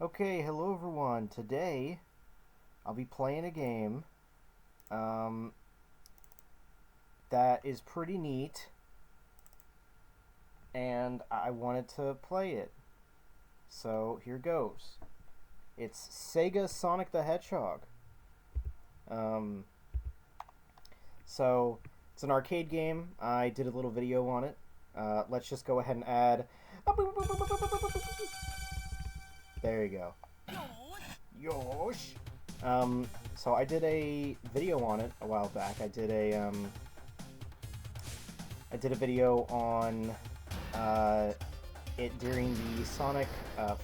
Okay, hello everyone. Today, I'll be playing a game um, that is pretty neat, and I wanted to play it. So, here goes. It's SegaSonic the Hedgehog. Um, so, it's an arcade game. I did a little video on it. Let's just go ahead and add... There you go. Yosh! So I did a video on it a while back. I did a video on it during the Sonic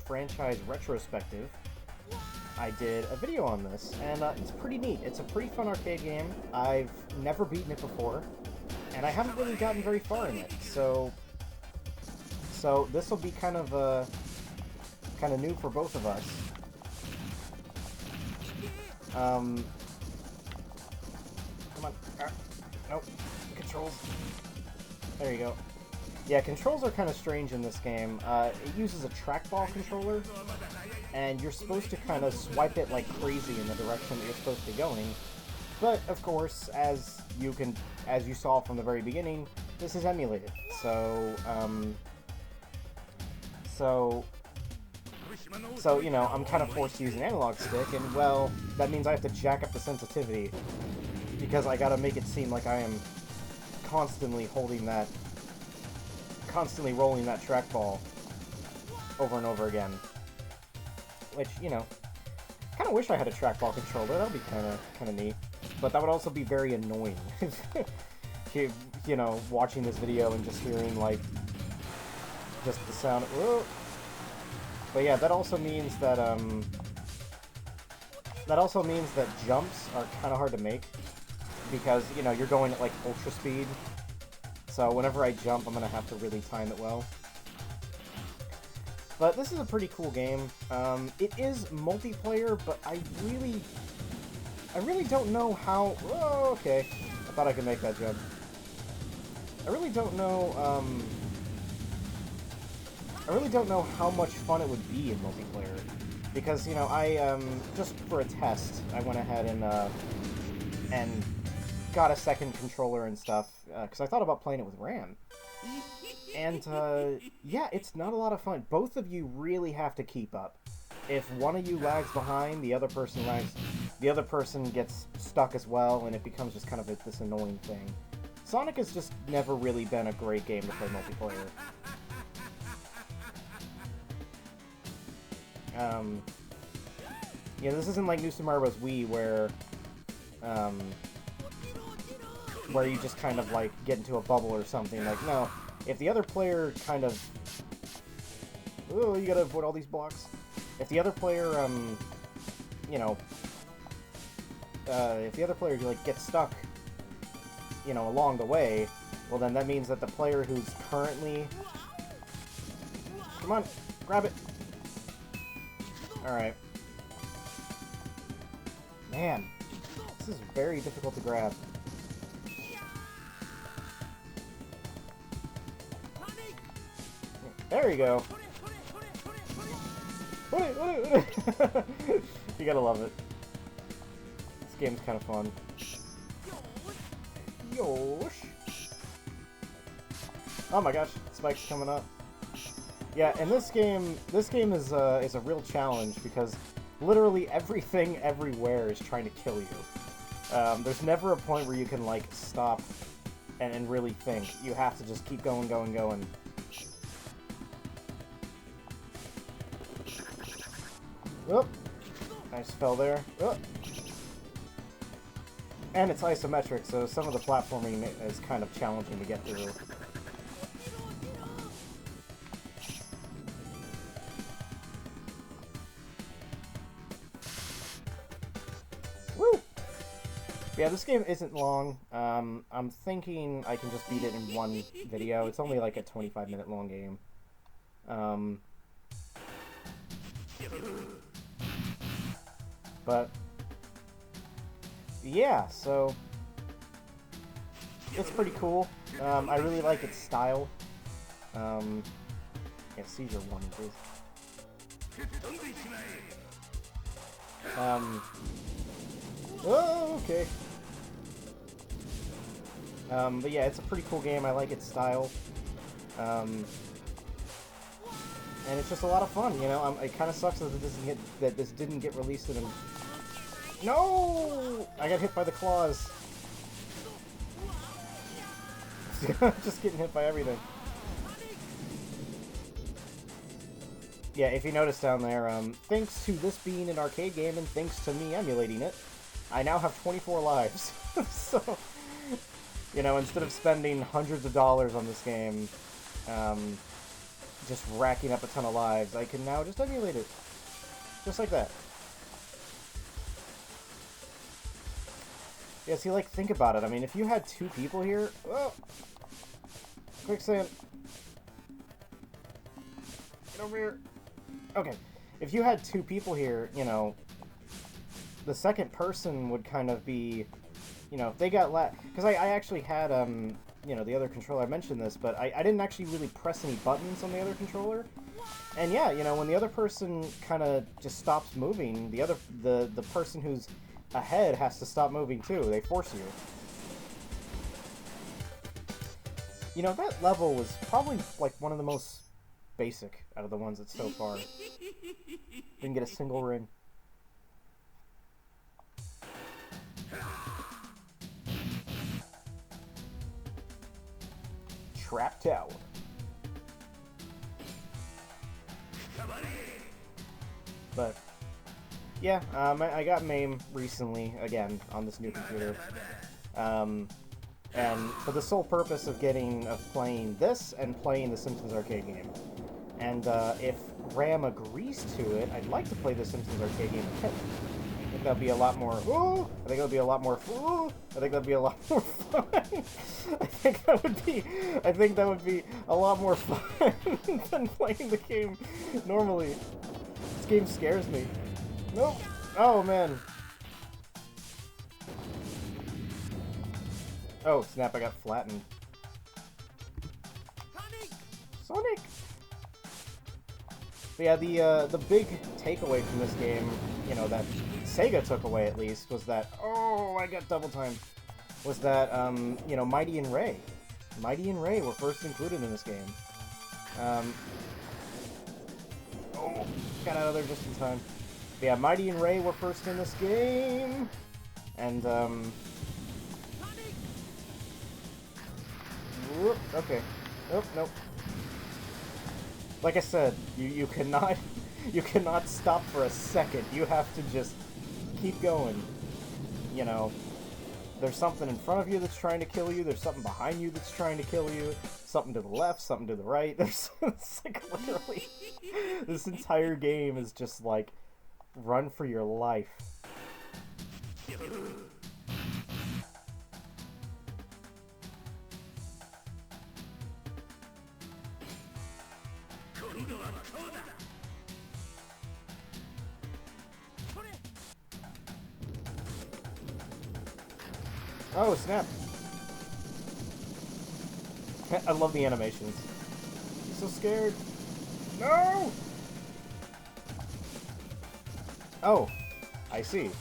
franchise retrospective. I did a video on this, and it's pretty neat. It's a pretty fun arcade game. I've never beaten it before, and I haven't really gotten very far in it. So this will be kind of new for both of us. Come on. Nope. Controls. There you go. Yeah, controls are kind of strange in this game. It uses a trackball controller, and you're supposed to kind of swipe it like crazy in the direction that you're supposed to be going. But, of course, as you saw from the very beginning, this is emulated. So, you know, I'm kind of forced to use an analog stick, and, well, that means I have to jack up the sensitivity, because I gotta make it seem like I am constantly rolling that trackball over and over again. Which, you know, kind of wish I had a trackball controller. That would be kind of neat. But that would also be very annoying. You know, watching this video and just hearing, like, just the sound. Whoa. But yeah, that also means that jumps are kind of hard to make, because, you know, you're going at like ultra speed. So whenever I jump, I'm gonna have to really time it well. But this is a pretty cool game. It is multiplayer, but I really don't know how. Oh, okay. I thought I could make that jump. I really don't know how much fun it would be in multiplayer, because, you know, I just for a test, I went ahead and got a second controller and stuff, because I thought about playing it with RAM. And yeah, it's not a lot of fun. Both of you really have to keep up. If one of you lags behind, the other person lags. The other person gets stuck as well, and it becomes just kind of this annoying thing. Sonic has just never really been a great game to play multiplayer. Yeah, this isn't like New Super Mario Bros. Wii, where you just kind of, like, get into a bubble or something. Like, no. If the other player kind of... Oh, you gotta avoid all these blocks. If the other player, you know... if the other player, like, gets stuck, you know, along the way, well, then that means that the player who's currently... Come on, grab it! Alright. Man, this is very difficult to grab. There you go. You gotta love it. This game's kind of fun. Yosh. Oh my gosh, spikes coming up. Yeah, and this game is a real challenge, because literally everything everywhere is trying to kill you. There's never a point where you can, like, stop and really think. You have to just keep going. Oop! I just fell there. Oop! And it's isometric, so some of the platforming is kind of challenging to get through. Woo! Yeah, this game isn't long. I'm thinking I can just beat it in one video. It's only like a 25-minute long game. But yeah, so it's pretty cool. I really like its style. Yeah, seizure warning, please. Oh, okay. But yeah, it's a pretty cool game. I like its style. And it's just a lot of fun, you know. It kind of sucks that this didn't get released in a... No! I got hit by the claws. Just getting hit by everything. Yeah, if you notice down there, thanks to this being an arcade game and thanks to me emulating it, I now have 24 lives. So, you know, instead of spending hundreds of dollars on this game, just racking up a ton of lives, I can now just emulate it. Just like that. Yeah, see, like, think about it. I mean, if you had two people here... Oh! Quicksand! Get over here! Okay. If you had two people here, you know, the second person would kind of be... You know, if they got because I actually had, you know, the other controller. I mentioned this, but I didn't actually really press any buttons on the other controller. And yeah, you know, when the other person kind of just stops moving, the person who's ahead has to stop moving too. They force you. You know, that level was probably like one of the most basic out of the ones that's so far. Didn't get a single ring. Trap Tower. But yeah, I got MAME recently again on this new computer, and for the sole purpose of playing this and playing the Simpsons arcade game. And if RAM agrees to it, I'd like to play the Simpsons arcade game again. I think that'd be a lot more. Ooh, I think that'd be a lot more. Ooh, I think that'd be a lot more fun. I think that would be a lot more fun than playing the game normally. This game scares me. Nope. Oh man. Oh snap! I got flattened. Sonic. But yeah, the big takeaway from this game, you know, that Sega took away at least, was that, oh, I got double time, was that, you know, Mighty and Ray were first included in this game. Oh, got out of there just in time. But yeah, Mighty and Ray were first in this game, and, whoop, okay, nope. Like I said, you cannot stop for a second. You have to just keep going. You know, there's something in front of you that's trying to kill you. There's something behind you that's trying to kill you. Something to the left, something to the right. It's like literally, this entire game is just like, run for your life. Oh, snap. I love the animations. I'm so scared. No! Oh, I see.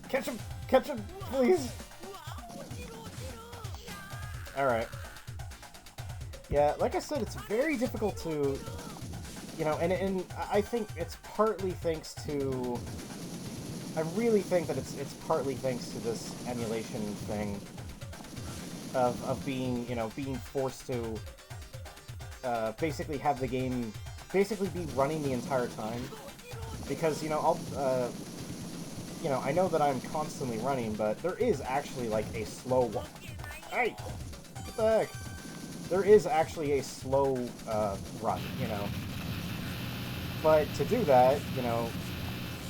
Catch him, please. Alright. Yeah, like I said, it's very difficult to, you know, and I think it's partly thanks to, I really think that it's partly thanks to this emulation thing of being, you know, being forced to basically have the game basically be running the entire time. Because, you know, you know, I know that I'm constantly running, but there is actually, like, a slow one. Hey! What the heck? There is actually a slow run, you know. But to do that, you know,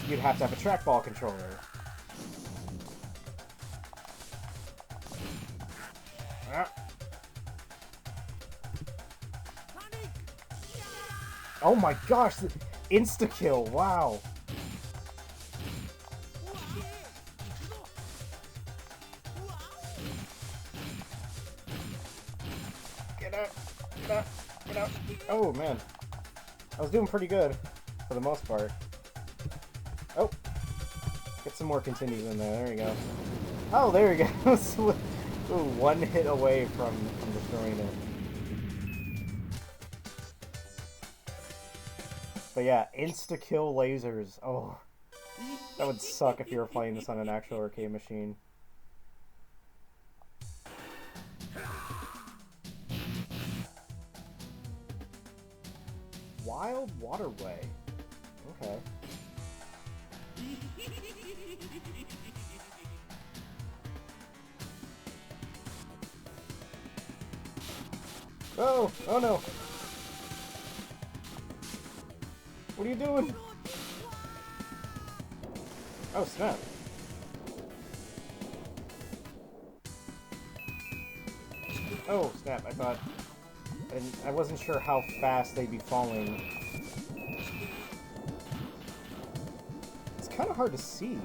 you'd have to have a trackball controller. Oh my gosh! Insta-kill, wow! Get Get out! Get out! Oh, man. I was doing pretty good, for the most part. Oh! Get some more continues in there. There you go. Oh, there you go. Ooh, one hit away from destroying it. But yeah, insta-kill lasers. Oh, that would suck if you were playing this on an actual arcade machine. Wild Waterway. Okay. Oh! Oh no! What are you doing? Oh, snap. Oh, snap. I thought... I wasn't sure how fast they'd be falling. It's kind of hard to see,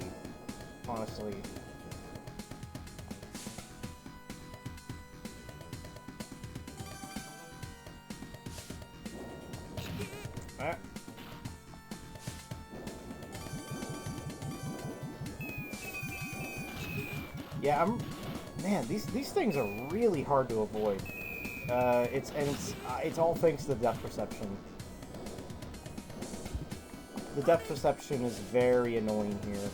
honestly. Ah. Yeah, man, these things are really hard to avoid. It's all thanks to the depth perception. The depth perception is very annoying here.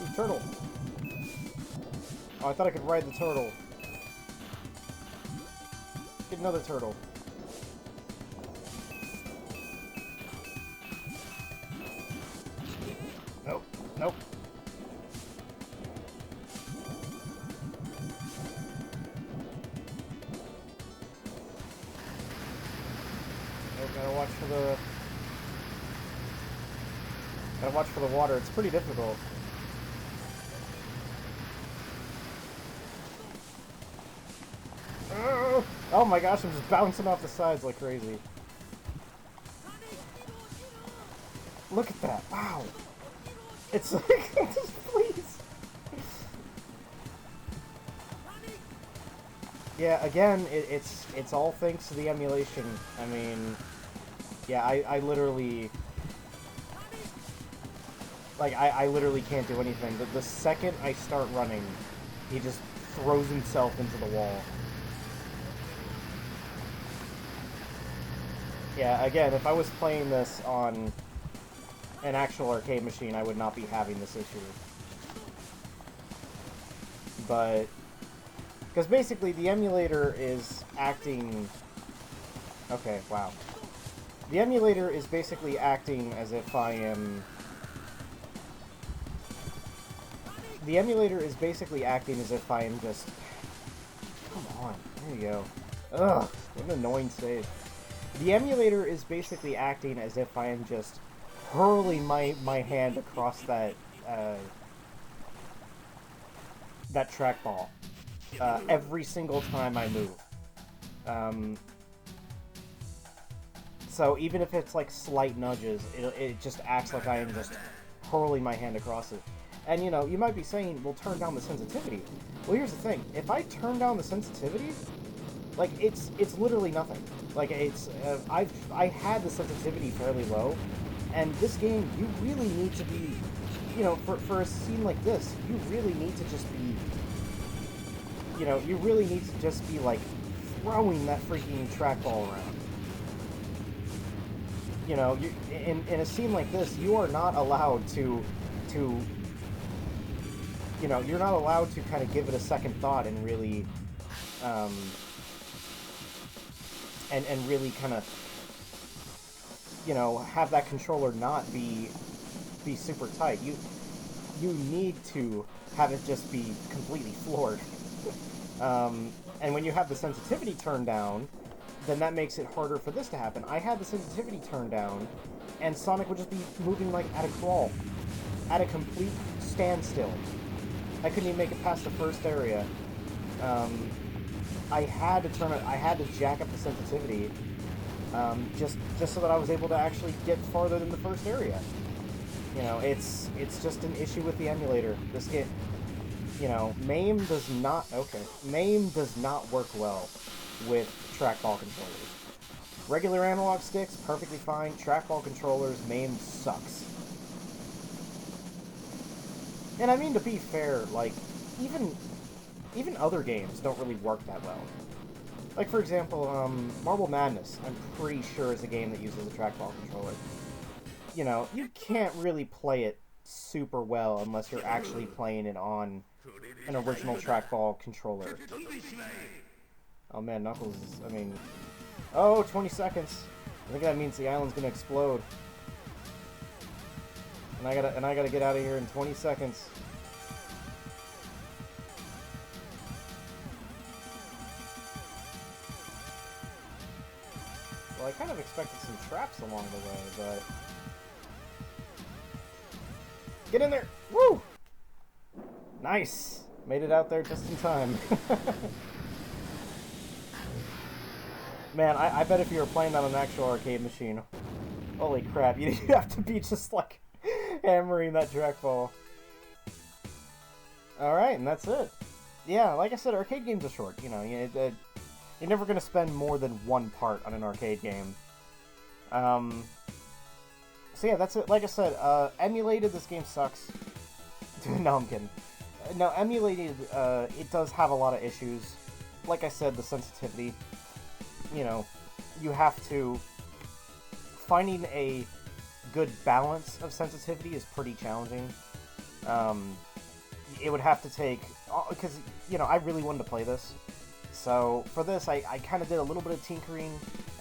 Ooh, turtle. Oh, I thought I could ride the turtle. Get another turtle. Nope. Nope. Gotta watch for the water. It's pretty difficult. Oh my gosh, I'm just bouncing off the sides like crazy. Look at that. Wow. It's like, just please. Yeah, again, it's all thanks to the emulation. I mean, yeah, I literally... Like, I literally can't do anything. The second I start running, he just throws himself into the wall. Yeah, again, if I was playing this on an actual arcade machine, I would not be having this issue. But... Because basically, the emulator is acting... Okay, wow. The emulator is basically acting as if I am... The emulator is basically acting as if I am just... Come on, there you go. Ugh, what an annoying stage. The emulator is basically acting as if I am just hurling my hand across that, that trackball. Every single time I move. So even if it's like slight nudges, it just acts like I am just hurling my hand across it. And you know, you might be saying, well, turn down the sensitivity. Well, here's the thing. If I turn down the sensitivity, like, it's literally nothing. Like, I had the sensitivity fairly low, and this game, you really need to be, you know, for a scene like this, you really need to just be, you know, you really need to just be, like, throwing that freaking trackball around. You know, in a scene like this, you are not allowed to you know, you're not allowed to kind of give it a second thought and really, and really kind of, you know, have that controller not be super tight. You need to have it just be completely floored. And when you have the sensitivity turned down, then that makes it harder for this to happen. I had the sensitivity turned down, and Sonic would just be moving like at a crawl, at a complete standstill. I couldn't even make it past the first area. I had to turn it. I had to jack up the sensitivity, just so that I was able to actually get farther than the first area. You know, it's just an issue with the emulator. This game, you know, MAME does not. Okay, MAME does not work well with trackball controllers. Regular analog sticks, perfectly fine. Trackball controllers, MAME sucks. And I mean, to be fair, like, even other games don't really work that well. Like, for example, Marble Madness, I'm pretty sure is a game that uses a trackball controller. You know, you can't really play it super well unless you're actually playing it on an original trackball controller. Oh man, Knuckles is, I mean... Oh, 20 seconds! I think that means the island's gonna explode. And I gotta get out of here in 20 seconds. Well, I kind of expected some traps along the way, but... Get in there! Woo! Nice! Made it out there just in time. Man, I bet if you were playing that on an actual arcade machine, holy crap, you'd have to be just, like, hammering that trackball. Alright, and that's it. Yeah, like I said, arcade games are short. You know, you're never going to spend more than one part on an arcade game. So yeah, that's it. Like I said, emulated, this game sucks. No, I'm kidding. No, emulated, it does have a lot of issues. Like I said, the sensitivity. You know, you have to... Finding a good balance of sensitivity is pretty challenging. It would have to take... Because, you know, I really wanted to play this. So, for this, I kind of did a little bit of tinkering,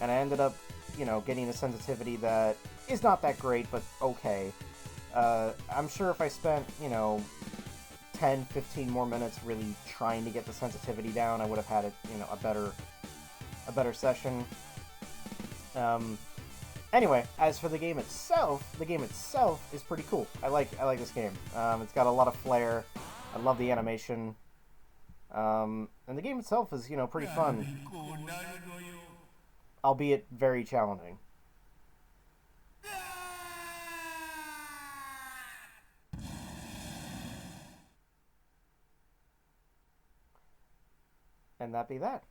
and I ended up, you know, getting a sensitivity that is not that great, but okay. I'm sure if I spent, you know, 10, 15 more minutes really trying to get the sensitivity down, I would have had it, you know, a better session. Anyway, as for the game itself is pretty cool. I like this game. It's got a lot of flair. I love the animation. And the game itself is, you know, pretty fun. Albeit very challenging. And that be that.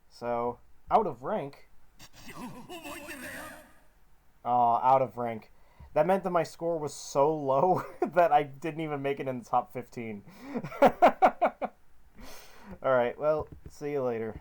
So, out of rank... out of rank. That meant that my score was so low that I didn't even make it in the top 15. Alright, well, see you later.